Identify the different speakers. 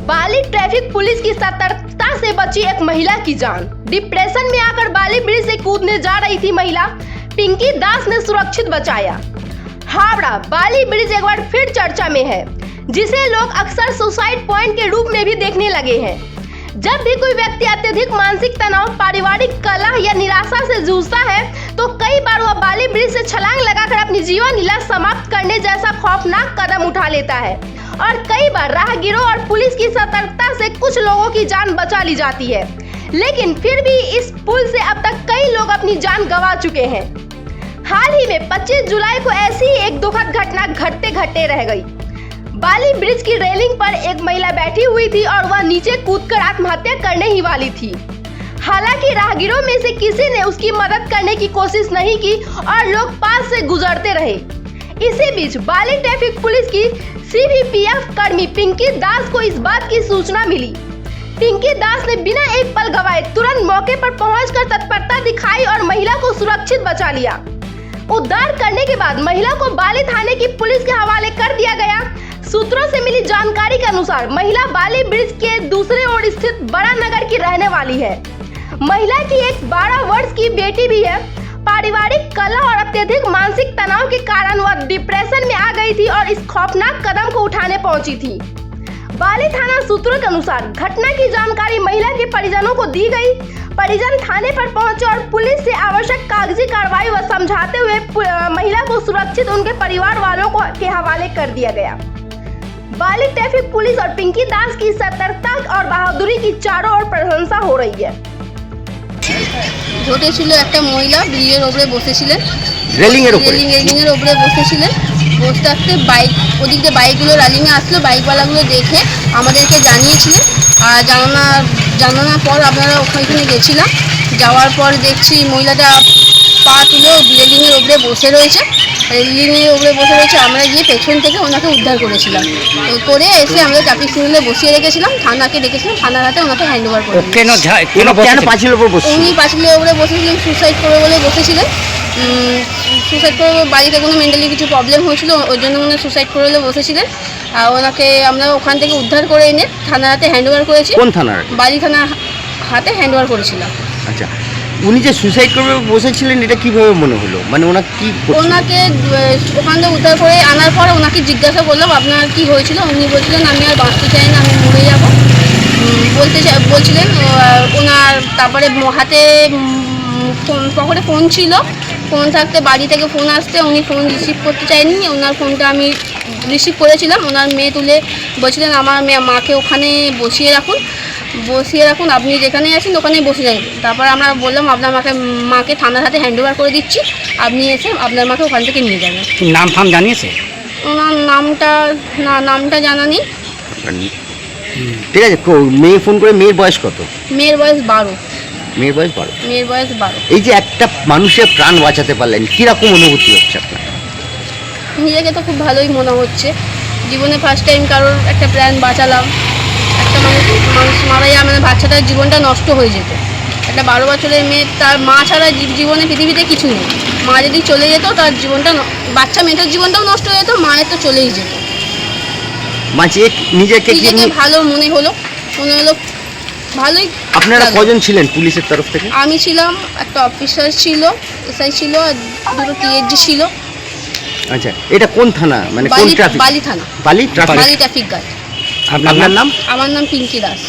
Speaker 1: बाली traffic police की सतर्कता से बची एक महिला की जान। डिप्रेशन में आकर बाली ब्रिज से कूदने जा रही थी महिला पिंकी दास ने सुरक्षित बचाया। हावड़ा बाली ब्रिज एक बार फिर चर्चा में है, जिसे लोग अक्सर सुसाइड पॉइंट के रूप में भी देखने लगे हैं। जब भी कोई व्यक्ति अत्यधिक मानसिक तनाव, पारिवारिक कलह या निराशा से जूझता है तो कई बार वह बाली ब्रिज से छलांग लगाकर अपनी जीवन लीला समाप्त करने जैसा खौफनाक कदम उठा लेता है और कई बार राहगीरों और पुलिस की सतर्कता से कुछ लोगों की जान बचा ली जाती है। लेकिन फिर भी इस पुल से अब तक कई लोग अपनी जान गंवा चुके हैं। हाल ही में 25 जुलाई को ऐसी ही एक दुखद घटना घटते रह गई। बाली ब्रिज की रेलिंग पर एक महिला बैठी हुई थी और वह नीचे कूदकर आत्महत्या करने ही वाली थी। हालांकि राहगीरों में से किसी ने उसकी मदद करने की कोशिश नहीं की और लोग पास से गुजरते रहे। इसी बीच बाली ट्रैफिक पुलिस की CVPF कर्मी पिंकी दास को इस बात की सूचना मिली। पिंकी दास ने बिना एक पल गवाए तुरंत मौके पर पहुंचकर तत्परता दिखाई और महिला को सुरक्षित बचा लिया। उद्धार करने के बाद महिला को बाली थाने की पुलिस के हवाले कर दिया गया। सूत्रों से मिली जानकारी के अनुसार महिला बाली ब्रिज के दूसरे ओर स्थित बड़ा नगर की रहने वाली है। महिला की एक 12 वर्ष की बेटी भी है। पारिवारिक कलह और अत्यधिक मानसिक तनाव के कारण वह डिप्रेशन में आ गई थी और इस खौफनाक कदम को उठाने पहुंची थी। बाली थाना सूत्रों के अनुसार घटना की जानकारी महिला के परिजनों को दी गई। परिजन थाने पर पहुंचे और पुलिस से आवश्यक कागजी कार्रवाई व समझाते हुए महिला को सुरक्षित उनके परिवार वालों के हवाले कर दिया गया। बाली ट्रैफिक पुलिस और पिंकी दास की सतर्कता और बहादुरी की चारों ओर प्रशंसा हो रही है।
Speaker 2: ঘটে ছিল একটা মহিলা ব্রিজের উপরে বসেছিলেন,
Speaker 3: রেলিংয়ের উপরে
Speaker 2: বসেছিলেন। বসে থাকতে বাইক ওদিক দিয়ে বাইকগুলো রালিংয়ে আসলো, বাইকওয়ালাগুলো দেখে আমাদেরকে জানিয়েছিলেন। আর জানানোর পর আপনারা ওখানে গেছিলাম। যাওয়ার পর দেখছি মহিলাটা পা তুলে রেলিংয়ের উপরে বসে রয়েছে। আমরা গিয়ে পেছন থেকে ওনাকে উদ্ধার করেছিলাম। করে এসে আমরা ট্রাফিক সিগন্যালে বসিয়ে রেখেছিলাম, থানাকে ডেকেছিলাম, থানার হাতে ওনাকে হ্যান্ড ওভার করে। উনি পাঁচিলের উপরে বসেছিলেন, সুসাইড করবে বলে বসেছিলেন। সুসাইড করে বাড়িতে কোনো মেন্টালি কিছু প্রবলেম হয়েছিল, ওই জন্য উনি সুসাইড করে বসেছিলেন। আর ওনাকে আমরা ওখান থেকে উদ্ধার করে এনে থানার হাতে হ্যান্ড ওভার করেছি।
Speaker 3: কোন থানার?
Speaker 2: বাড়ি থানার হাতে হ্যান্ড ওভার করেছিলাম।
Speaker 3: আচ্ছা, উনি যে সুসাইড করবে বসেছিলেন এটা কিভাবে মনে হলো? মানে
Speaker 2: ওনাকে ওখান থেকে উদ্ধার করে আনার পরে ওনাকে জিজ্ঞাসা করলাম আপনার কি হয়েছিল। উনি বলছিলেন আমি আর বাঁচতে চাই না, আমি মরে যাব বলছিলেন ওনার। তারপরে হাতে পকেটে ফোন ছিল, ফোন থাকতে বাড়ি থেকে ফোন আসতে উনি ফোন রিসিভ করতে চাইনি। ওনার ফোনটা আমি রিসিভ করেছিলাম। ওনার মেয়ে তুলে বলছিলেন আমার মাকে ওখানে বসিয়ে রাখুন, আপনি যেখানে আছেন ওখানেই বসে যাবেন। তারপর আমরা বললাম আপনার মাকে থানার হাতে হ্যান্ড ওভার করে দিচ্ছি, আপনি এসে আপনার মাকে ওখান থেকে নিয়ে যাবেন।
Speaker 4: নাম ফাম জানিয়েছে?
Speaker 2: ওনার নামটা জানা নেই।
Speaker 3: ঠিক আছে, মেয়ে ফোন করে। মেয়ের বয়স কত?
Speaker 2: মেয়ের বয়স 12।
Speaker 3: মেয়ের বয়স 12। এই যে একটা মানুষের প্রাণ বাঁচাতে পারলেন, কিরকম অনুভূতি হচ্ছে আপনার?
Speaker 2: নিজেকে তো খুব ভালোই মনে হচ্ছে। জীবনে ফার্স্ট টাইম কারোর একটা প্রাণ বাঁচালাম। একটা মানুষ মারা যায় মানে বাচ্চাটার জীবনটা নষ্ট হয়ে যেত। একটা 12 বছরের মেয়ে, তার মা ছাড়া জীবনে পৃথিবীতে কিছু নেই। মা যদি চলে যেত তার জীবনটা, বাচ্চা মেয়েটার জীবনটাও নষ্ট হয়ে যেত, মায়ের তো চলেই যেত।
Speaker 3: নিজেকে
Speaker 2: ভালো মনে হলো ভালোই।
Speaker 3: আপনারা কজন ছিলেন পুলিশের তরফ থেকে?
Speaker 2: আমি ছিলাম, একটা অফিসার ছিল, এসআই ছিল, আর দুটো TSG ছিল।
Speaker 3: আচ্ছা, এটা কোন থানা? মানে কোন ট্রাফিক?
Speaker 2: বালি থানা,
Speaker 3: বালি ট্রাফিক
Speaker 2: গার্ড।
Speaker 3: আপনার নাম?
Speaker 2: আমার নাম পিঙ্কি দাস।